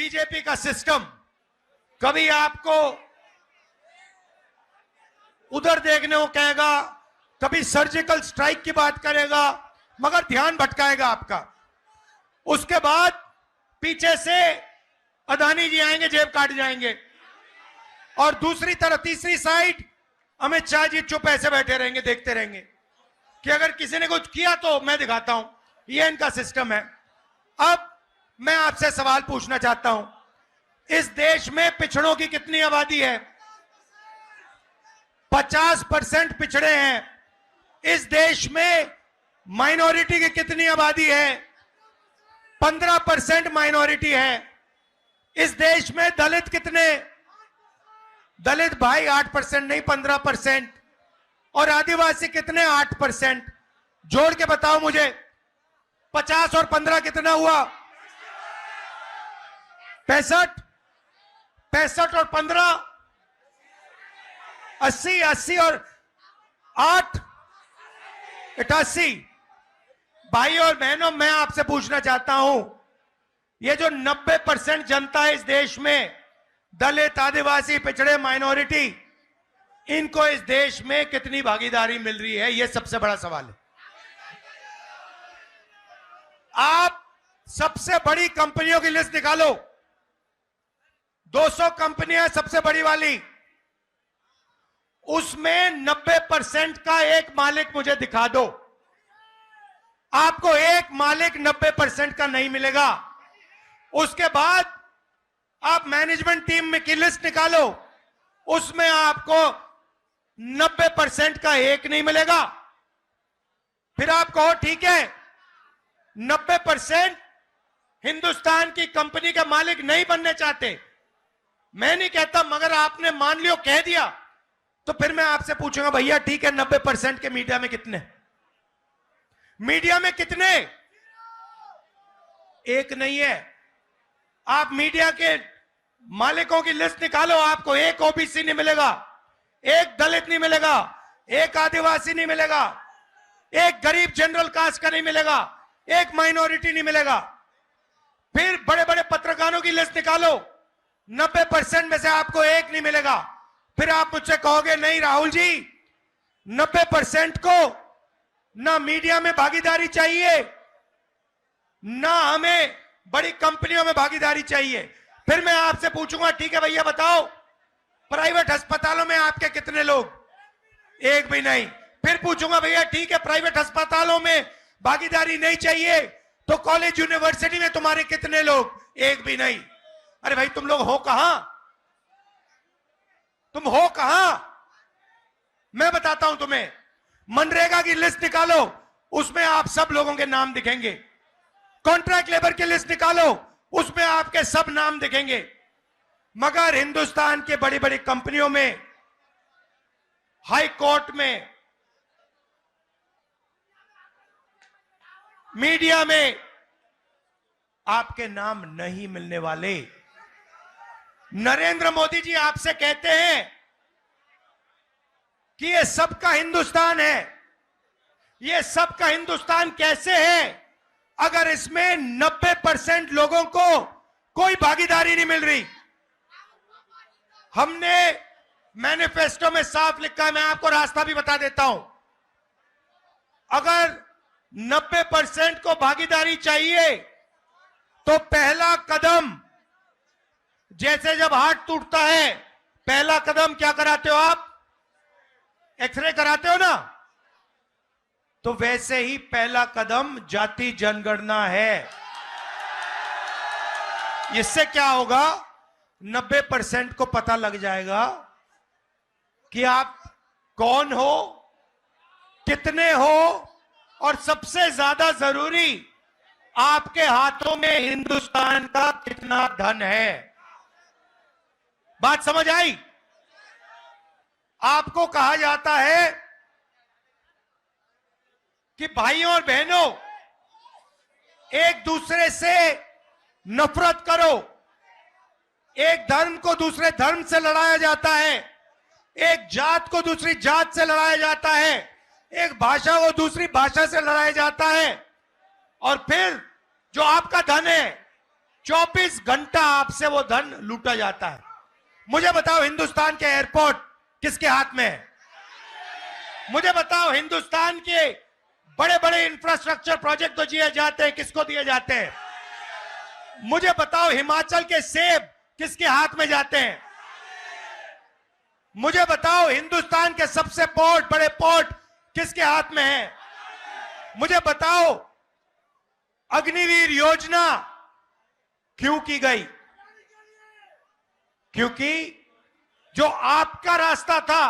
BJP का system कभी आपको उधर देखने को कहेगा, कभी सर्जिकल स्ट्राइक की बात करेगा, मगर ध्यान भटकाएगा आपका। उसके बाद पीछे से अदानी जी आएंगे, जेब काट जाएंगे, और दूसरी तरफ तीसरी साइड अमित शाह जी चुप ऐसे बैठे रहेंगे, देखते रहेंगे कि अगर किसी ने कुछ किया तो मैं दिखाता हूं। ये इनका सिस्टम है। अब मैं आपसे सवाल पूछना चाहता हूं, इस देश में पिछड़ों की कितनी आबादी है? 50% पिछड़े हैं। इस देश में माइनॉरिटी की कितनी आबादी है? 15% माइनॉरिटी है। इस देश में दलित कितने? दलित भाई 8% नहीं 15%। और आदिवासी कितने? 8%। जोड़ के बताओ मुझे, 50 और 15 कितना हुआ? 65। 65 और 15 80। 80 और 8 88। भाई और बहनों, मैं आपसे पूछना चाहता हूं, ये जो 90% जनता है इस देश में, दलित, आदिवासी, पिछड़े, माइनॉरिटी, इनको इस देश में कितनी भागीदारी मिल रही है? ये सबसे बड़ा सवाल है। आप सबसे बड़ी कंपनियों की लिस्ट निकालो। 200 कंपनियां सबसे बड़ी वाली, उसमें 90% का एक मालिक मुझे दिखा दो। आपको एक मालिक 90% का नहीं मिलेगा। उसके बाद आप मैनेजमेंट टीम में की लिस्ट निकालो, उसमें आपको 90% का एक नहीं मिलेगा। फिर आप कहो ठीक है 90% हिंदुस्तान की कंपनी का मालिक नहीं बनने चाहते। मैं नहीं कहता, मगर आपने मान लियो, कह दिया, तो फिर मैं आपसे पूछूंगा भैया ठीक है 90% के मीडिया में कितने? मीडिया में कितने? एक नहीं है। आप मीडिया के मालिकों की लिस्ट निकालो, आपको एक ओबीसी नहीं मिलेगा, एक दलित नहीं मिलेगा, एक आदिवासी नहीं मिलेगा, एक गरीब जनरल कास्ट का नहीं मिलेगा, एक माइनॉरिटी नहीं मिलेगा। फिर बड़े बड़े पत्रकारों की लिस्ट निकालो, 90% में से आपको एक नहीं मिलेगा। फिर आप मुझसे कहोगे नहीं राहुल जी, 90% को ना मीडिया में भागीदारी चाहिए, ना हमें बड़ी कंपनियों में भागीदारी चाहिए। फिर मैं आपसे पूछूंगा ठीक है भैया बताओ, प्राइवेट अस्पतालों में आपके कितने लोग? एक भी नहीं। फिर पूछूंगा भैया ठीक है प्राइवेट अस्पतालों में भागीदारी नहीं चाहिए, तो कॉलेज यूनिवर्सिटी में तुम्हारे कितने लोग? एक भी नहीं। अरे भाई तुम लोग हो कहां? तुम हो कहां? मैं बताता हूं तुम्हें। मनरेगा की लिस्ट निकालो, उसमें आप सब लोगों के नाम दिखेंगे। कॉन्ट्रैक्ट लेबर की लिस्ट निकालो, उसमें आपके सब नाम दिखेंगे। मगर हिंदुस्तान के बड़ी बड़ी कंपनियों में, हाई कोर्ट में, मीडिया में आपके नाम नहीं मिलने वाले। नरेंद्र मोदी जी आपसे कहते हैं कि ये सबका हिंदुस्तान है। ये सबका हिंदुस्तान कैसे है अगर इसमें 90% लोगों को कोई भागीदारी नहीं मिल रही? हमने मैनिफेस्टो में साफ लिखा है, मैं आपको रास्ता भी बता देता हूं। अगर 90% को भागीदारी चाहिए तो पहला कदम, जैसे जब हार्ट टूटता है पहला कदम क्या कराते हो आप? एक्सरे कराते हो ना? तो वैसे ही पहला कदम जाति जनगणना है। इससे क्या होगा? 90% को पता लग जाएगा कि आप कौन हो, कितने हो, और सबसे ज्यादा जरूरी आपके हाथों में हिंदुस्तान का कितना धन है। बात समझ आई? आपको कहा जाता है कि भाइयों और बहनों एक दूसरे से नफरत करो। एक धर्म को दूसरे धर्म से लड़ाया जाता है, एक जात को दूसरी जात से लड़ाया जाता है, एक भाषा को दूसरी भाषा से लड़ाया जाता है, और फिर जो आपका धन है, 24 घंटा आपसे वो धन लूटा जाता है। मुझे बताओ हिंदुस्तान के एयरपोर्ट किसके हाथ में है? मुझे बताओ हिंदुस्तान के बड़े बड़े इंफ्रास्ट्रक्चर प्रोजेक्ट तो दिए जाते हैं, किसको दिए जाते हैं? मुझे बताओ हिमाचल के सेब किसके हाथ में जाते हैं? मुझे बताओ हिंदुस्तान के सबसे बड़े पोर्ट किसके हाथ में है? मुझे बताओ अग्निवीर योजना क्यों की गई? क्योंकि जो आपका रास्ता था,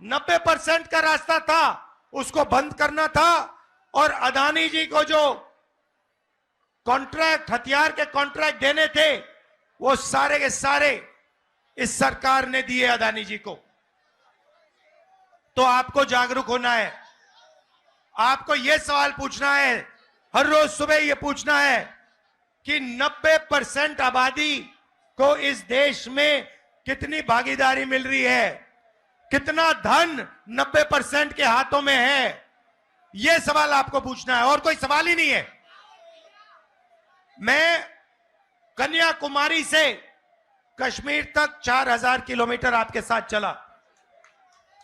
90% का रास्ता था, उसको बंद करना था और अदानी जी को जो कॉन्ट्रैक्ट, हथियार के कॉन्ट्रैक्ट देने थे, वो सारे के सारे इस सरकार ने दिए अदानी जी को। तो आपको जागरूक होना है, आपको यह सवाल पूछना है, हर रोज सुबह यह पूछना है कि 90% आबादी को इस देश में कितनी भागीदारी मिल रही है, कितना धन 90% के हाथों में है। यह सवाल आपको पूछना है और कोई सवाल ही नहीं है। मैं कन्याकुमारी से कश्मीर तक 4000 किलोमीटर आपके साथ चला,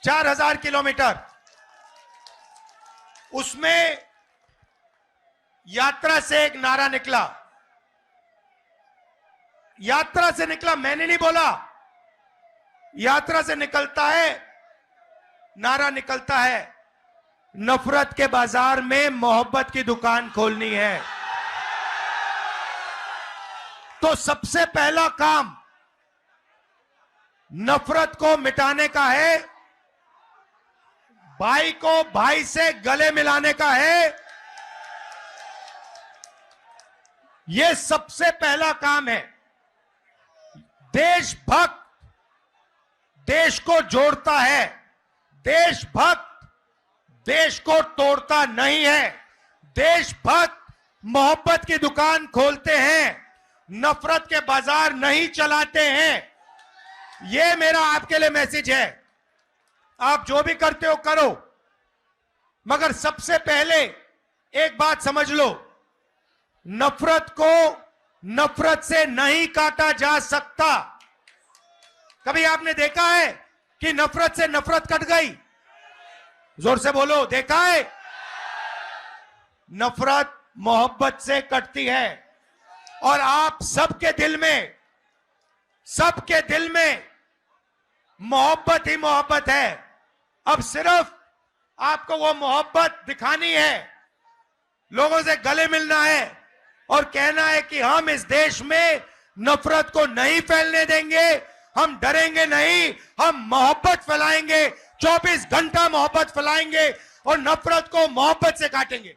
4000 किलोमीटर। उसमें यात्रा से एक नारा निकला, यात्रा से निकला, मैंने नहीं बोला, यात्रा से निकलता है, नारा निकलता है, नफरत के बाजार में मोहब्बत की दुकान खोलनी है। तो सबसे पहला काम नफरत को मिटाने का है, भाई को भाई से गले मिलाने का है। यह सबसे पहला काम है। देशभक्त देश को जोड़ता है, देशभक्त देश को तोड़ता नहीं है। देशभक्त मोहब्बत की दुकान खोलते हैं, नफरत के बाजार नहीं चलाते हैं। यह मेरा आपके लिए मैसेज है। आप जो भी करते हो करो, मगर सबसे पहले एक बात समझ लो, नफरत को नफरत से नहीं काटा जा सकता। कभी आपने देखा है कि नफरत से नफरत कट गई? जोर से बोलो, देखा है? नफरत मोहब्बत से कटती है। और आप सबके दिल में मोहब्बत ही मोहब्बत है। अब सिर्फ आपको वो मोहब्बत दिखानी है, लोगों से गले मिलना है और कहना है कि हम इस देश में नफरत को नहीं फैलने देंगे, हम डरेंगे नहीं, हम मोहब्बत फैलाएंगे, 24 घंटा मोहब्बत फैलाएंगे और नफरत को मोहब्बत से काटेंगे।